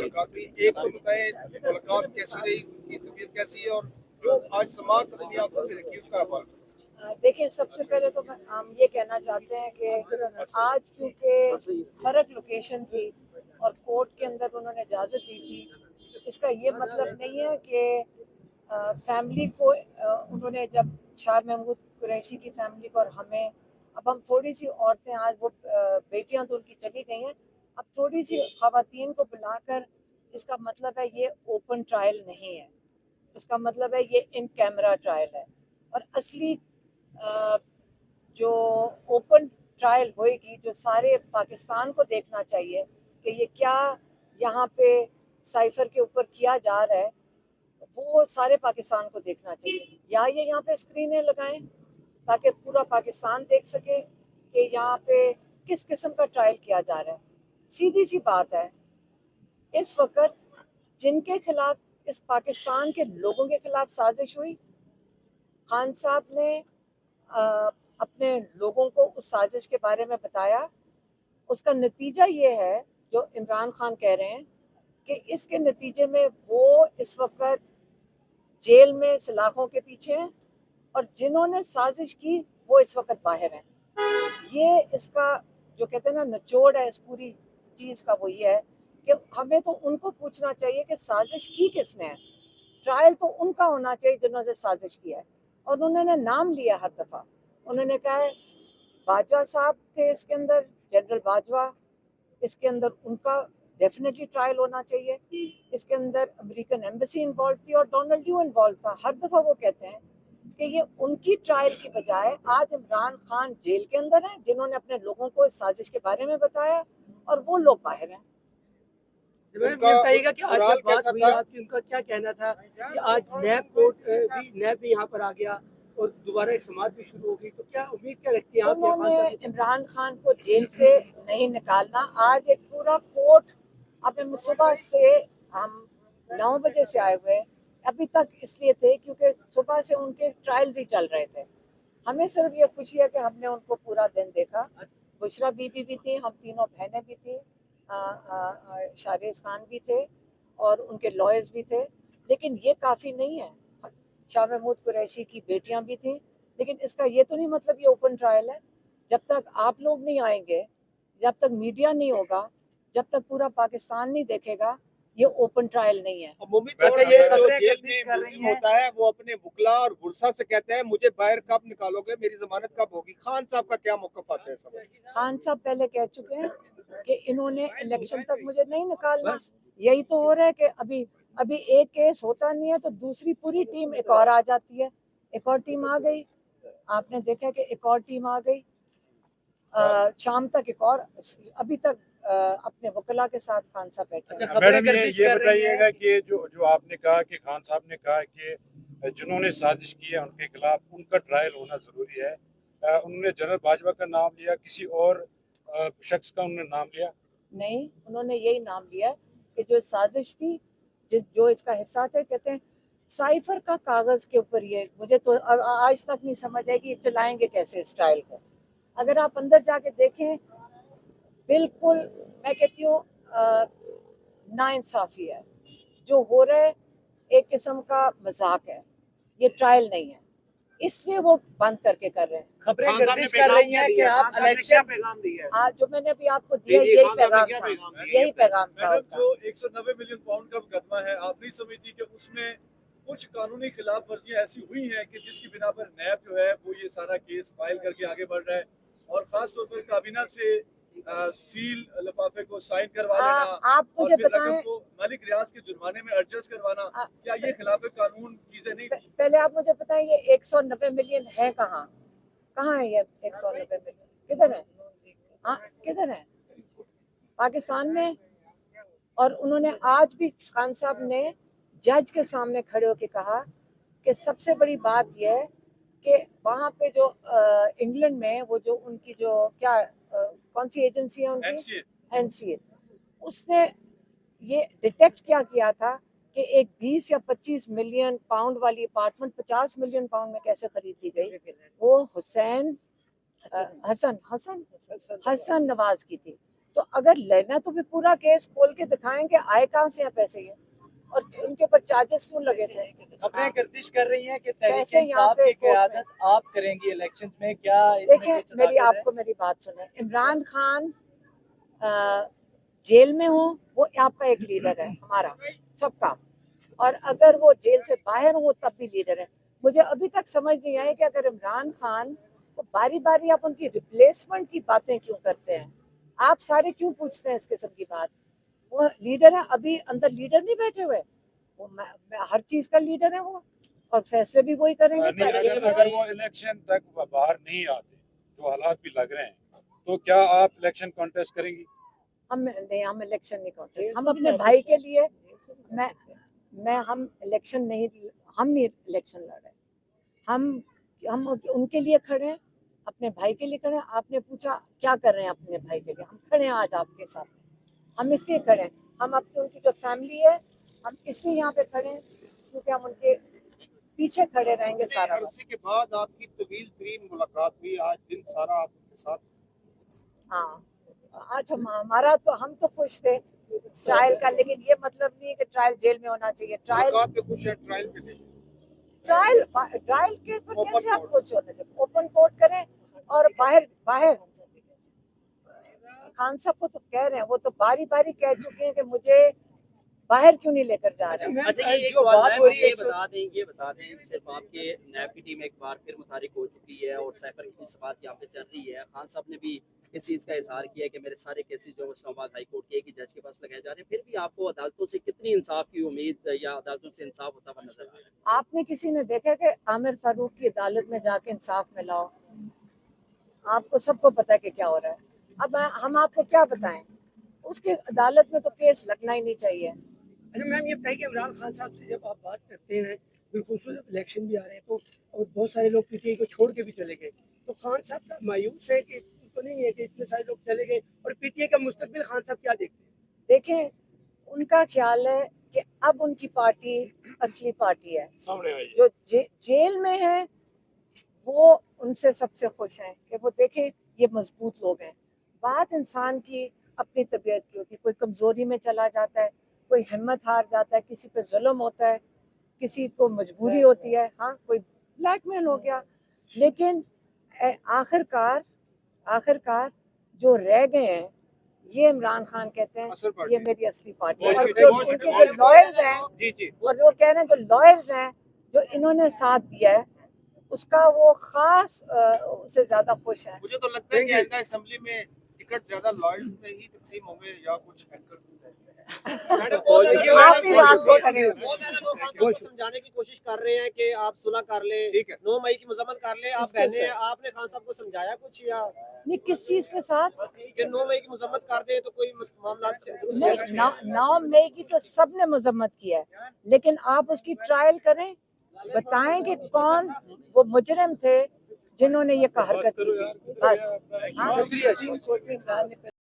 मुलाकात हुई, एक तो बताएं मुलाकात कैसी रही, उनकी तबीयत कैसी है, और जो आज समाज अपनी आंखों से देखी उसका हवाल। देखिए, सबसे पहले तो हम ये कहना चाहते हैं कि आज क्योंकि फर्क लोकेशन थी और कोर्ट के अंदर उन्होंने इजाज़त दी थी, इसका ये मतलब नहीं है कि फैमिली को उन्होंने जब शाह महमूद कुरैशी की फैमिली को और हमें, अब हम थोड़ी सी औरतें आज वो बेटियां तो उनकी चली गई हैं, अब थोड़ी सी ख़वातीन को बुलाकर, इसका मतलब है ये ओपन ट्रायल नहीं है, इसका मतलब है ये इन कैमरा ट्रायल है। और असली जो ओपन ट्रायल होएगी, जो सारे पाकिस्तान को देखना चाहिए कि ये क्या यहाँ पे साइफर के ऊपर किया जा रहा है, वो सारे पाकिस्तान को देखना चाहिए। या ये यहाँ पे स्क्रीनें लगाएं ताकि पूरा पाकिस्तान देख सके कि यहाँ पे किस किस्म का ट्रायल किया जा रहा है। सीधी सी बात है, इस वक्त जिनके खिलाफ, इस पाकिस्तान के लोगों के खिलाफ साजिश हुई, खान साहब ने अपने लोगों को उस साजिश के बारे में बताया। उसका नतीजा ये है जो इमरान खान कह रहे हैं कि इसके नतीजे में वो इस वक्त जेल में सलाखों के पीछे हैं और जिन्होंने साजिश की वो इस वक्त बाहर हैं। ये इसका जो कहते हैं ना निचोड़ है इस पूरी चीज़ का, वो ये है कि हमें तो उनको पूछना चाहिए कि साजिश की किसने है। ट्रायल तो उनका होना चाहिए जिन्होंने साजिश किया है, और उन्होंने नाम लिया हर दफ़ा। उन्होंने कहा है बाजवा साहब थे इसके अंदर, जनरल बाजवा, इसके अंदर उनका डेफिनेटली ट्रायल होना चाहिए। इसके अंदर अमेरिकन एम्बेसी इन्वॉल्व थी और डोनाल्ड यू इन्वॉल्व था। हर दफ़ा वो कहते हैं कि ये उनकी ट्रायल की बजाय आज इमरान खान जेल के अंदर हैं, जिन्होंने अपने लोगों को इस साजिश के बारे में बताया, और वो लोग बाहर हैं। बताइएगा कि आज जब बात हुई आपकी, उनका क्या कहना था कि आज नैब भी यहाँ पर आ गया और दोबारा एक समाज भी शुरू हो गई, तो क्या उम्मीद क्या रखती हैं आप? उन्होंने इमरान खान को जेल से नहीं निकालना। आज एक पूरा कोर्ट, अब सुबह से हम 9 बजे से आए हुए, अभी तक इसलिए थे क्योंकि सुबह से उनके ट्रायल्स ही चल रहे थे। हमें सिर्फ ये खुशी है कि हमने उनको पूरा दिन देखा। बुशरा बीबी भी थी, हम तीनों बहनें भी थी, शाहरेज खान भी थे और उनके लॉयर्स भी थे। लेकिन ये काफ़ी नहीं है, शाह महमूद कुरैशी की बेटियां भी थीं। लेकिन इसका ये तो नहीं मतलब ये ओपन ट्रायल है। जब तक आप लोग नहीं आएंगे, जब तक मीडिया नहीं होगा, जब तक पूरा पाकिस्तान नहीं देखेगा, ये ओपन ट्रायल नहीं है। अमूमी तौर पर जो जेल में मुलजिम होता है वो अपने वकला और गुरसा से कहते हैं मुझे बाहर कब निकालोगे, मेरी जमानत कब होगी। खान साहब का क्या मौक़िफ़ आता है? खान साहब पहले कह चुके हैं कि इन्होंने इलेक्शन तक मुझे नहीं निकालना। यही तो हो रहा है कि अभी एक केस होता नहीं है तो दूसरी पूरी टीम एक और आ जाती है। एक और टीम आ गई, आपने देखा कि एक और टीम आ गई, शाम तक एक और, अभी तक अपने वकला के साथ खान साहब बैठे। मैडम ये बताइएगा कि जो आपने कहा कि खान साहब ने कहा कि जिन्होंने साजिश की है उनके खिलाफ उनका ट्रायल होना ज़रूरी है, उन्होंने जनरल बाजवा का नाम लिया, किसी और शख्स का उन्होंने नाम लिया? नहीं, उन्होंने यही नाम लिया कि जो साजिश थी, जो इसका हिस्सा थे, कहते हैं साइफर का कागज़ के ऊपर। ये मुझे तो आज तक नहीं समझ है कि चलाएंगे कैसे इस ट्रायल को। अगर आप अंदर जाके देखें, बिल्कुल मैं कहती हूँ नाइंसाफ़ी है जो हो रहा है, एक किस्म का मजाक है, ये ट्रायल नहीं है, इसलिए वो बंद करके कर रहे हैं। खबरें गर्दिश कर रही हैं कि आप इलेक्शन पैगाम दिया आज जो मैंने अभी आपको दिया यही पैगाम था। जो 190 मिलियन पाउंड का मुकदमा है, आप नहीं समझती कि उसमें कुछ कानूनी खिलाफ वर्जियां ऐसी हुई हैं कि जिसकी बिना पर नैब जो है वो ये सारा केस फाइल करके आगे बढ़ रहा है, और खास तौर पर काबीना से सील लिफाफे को साइन करवा लेना, आप मुझे बताएं, को मालिक रियाज के जुर्माने में एडजस्ट करवाना, क्या ये खिलाफ कानून चीजें नहीं थी? पहले आप मुझे बताएं ये 190 मिलियन है कहाँ है? ये 190 मिलियन किधर है? किधर है? पाकिस्तान में। और उन्होंने आज भी खान साहब ने जज के सामने खड़े होकर कहा कि सबसे बड़ी बात यह है कि वहाँ पे जो इंग्लैंड में वो जो उनकी जो क्या कौन सी एजेंसी है उनकी, एनसीए, उसने ये डिटेक्ट क्या किया था कि एक 20 या 25 मिलियन पाउंड वाली अपार्टमेंट 50 मिलियन पाउंड में कैसे खरीदी गई। वो हसन नवाज की थी। تو اگر لینا تو پھر پورا کیس کھول کے دکھائیں کہ آئے کہاں سے ہیں پیسے یہ اور ان کے اوپر چارجز کیوں لگے تھے. خبریں گردش کر رہی ہیں کہ تحریک کیسے یہاں انصاف پہ کی قیادت آپ کریں گی الیکشن میں، کیا اس میں دیکھیں کوئی صداقت میری ہے؟ آپ کو میری بات سنیں. عمران خان جیل میں ہوں وہ آپ کا ایک لیڈر ہے ہمارا سب کا, اور اگر وہ جیل سے باہر ہوں تب بھی لیڈر ہے. مجھے ابھی تک سمجھ نہیں آئی کہ اگر عمران خان کو باری باری آپ ان کی ریپلیسمنٹ کی باتیں کیوں کرتے ہیں, آپ سارے کیوں پوچھتے ہیں اس قسم کی بات. وہ لیڈر ہے, ابھی اندر لیڈر نہیں بیٹھے ہوئے, وہ ہر چیز کا لیڈر ہے وہ, اور فیصلے بھی وہی کریں گے. نہیں, اگر وہ الیکشن تک باہر نہیں آتے, جو حالات بھی لگ رہے ہیں, تو کیا آپ الیکشن کانٹیسٹ کریں گی؟ ہم الیکشن نہیں کرتے. ہم اپنے بھائی کے لیے ہم الیکشن نہیں الیکشن لڑ رہے. ہم ان کے لیے کھڑے ہیں, اپنے بھائی کے لیے کھڑے ہیں. آپ نے پوچھا کیا کر رہے ہیں اپنے بھائی کے لیے, ہم کھڑے ہیں آج آپ کے ساتھ. ہم اس لیے کھڑے ہیں, ہم اپنے ان کی جو فیملی ہے ہم اس لیے یہاں پہ کھڑے ہیں کیونکہ ہم ان کے پیچھے کھڑے رہیں گے سارا وقت. عرصے کے بعد آپ کی طویل ترین ملاقات ہوئی, آج دن سارا آپ کے ساتھ. ہاں آج ہمارا تو ہم تو خوش تھے ٹرائل کا, لیکن یہ مطلب نہیں ہے کہ ٹرائل جیل میں ہونا چاہیے. ٹرائل ملاقات پہ خوش ہے, ٹرائل پہ نہیں. ٹرائل کے اوپر کیسے آپ خوش ہونا چاہیے. اوپن کورٹ کریں اور باہر خان صاحب کو تو کہہ رہے ہیں, وہ تو باری باری کہہ چکے ہیں کہ مجھے باہر کیوں نہیں لے کر جا رہے. اچھا یہ جو بات ہو رہی ہے یہ بتا دیں صرف آپ کے نیب کی ٹیم ایک بار پھر متحرک ہو چکی ہے اور سیفر کی بھی بات یہاں پہ چل رہی ہے. خان صاحب نے بھی اس چیز کا اظہار کیا ہے کہ میرے سارے کیسز جو اسلام آباد ہائی کورٹ کے جج کے پاس لگائے جا رہے ہیں. پھر بھی آپ کو عدالتوں سے کتنی انصاف کی امید یا عدالتوں سے انصاف ہوتا ہوا نظر آ رہا ہے؟ آپ نے کسی نے دیکھا کہ عامر فاروق کی عدالت میں جا کے انصاف ملا ہو؟ آپ کو سب کو پتا ہے کہ کیا ہو رہا ہے. اب ہم آپ کو کیا بتائیں, اس کی عدالت میں تو کیس لگنا ہی نہیں چاہیے. اچھا میم یہ بتائیے کہ عمران خان صاحب سے جب آپ بات کرتے ہیں, بالخصوص الیکشن بھی آ رہے ہیں, تو اور بہت سارے لوگ پی ٹی آئی کو چھوڑ کے بھی چلے گئے, تو خان صاحب کا مایوس ہے کہ تو نہیں ہے کہ اتنے سارے لوگ چلے گئے, اور پی ٹی آئی کا مستقبل خان صاحب کیا دیکھتے ہیں؟ دیکھیں ان کا خیال ہے کہ اب ان کی پارٹی اصلی پارٹی ہے. جو جیل میں ہے وہ ان سے سب سے خوش ہیں کہ وہ دیکھیں یہ مضبوط لوگ ہیں. بات انسان کی اپنی طبیعت کی ہوتی ہے, کوئی کمزوری میں چلا جاتا ہے, کوئی ہمت ہار جاتا ہے, کسی پہ ظلم ہوتا ہے, کسی کو مجبوری ہوتی ہے, ہاں کوئی بلیک میل ہو گیا, لیکن آخر کار جو رہ گئے ہیں یہ عمران خان کہتے ہیں یہ میری اصلی پارٹی ہے. اور جو ان کے جو لائرز ہیں, اور وہ کہہ رہے ہیں جو لائرز ہیں جو انہوں نے ساتھ دیا ہے اس کا وہ خاص سے زیادہ خوش ہیں. مجھے تو لگتا ہے کہ آئندہ اسمبلی میں ٹکٹ زیادہ لائرز میں ہی تقسیم ہوں گے یا کچھ اینکرز میں. آپ ہی رات کو کریں. بہت زیادہ لوگ خان صاحب کو سمجھانے کی کوشش کر رہے ہیں کہ آپ صلح کر لیں, 9 مئی کی مذمت کر لیں. آپ بہنیں ہیں, آپ نے خان صاحب کو سمجھایا کچھ یا نہیں کس چیز کے ساتھ کہ 9 مئی کی مذمت کر دیں تو کوئی معاملات سے نہیں؟ 9 مئی کی تو سب نے مذمت کیا ہے, لیکن آپ اس کی ٹرائل کریں, بتائیں کہ کون وہ مجرم تھے جنہوں نے یہ حرکت کی تھی. بس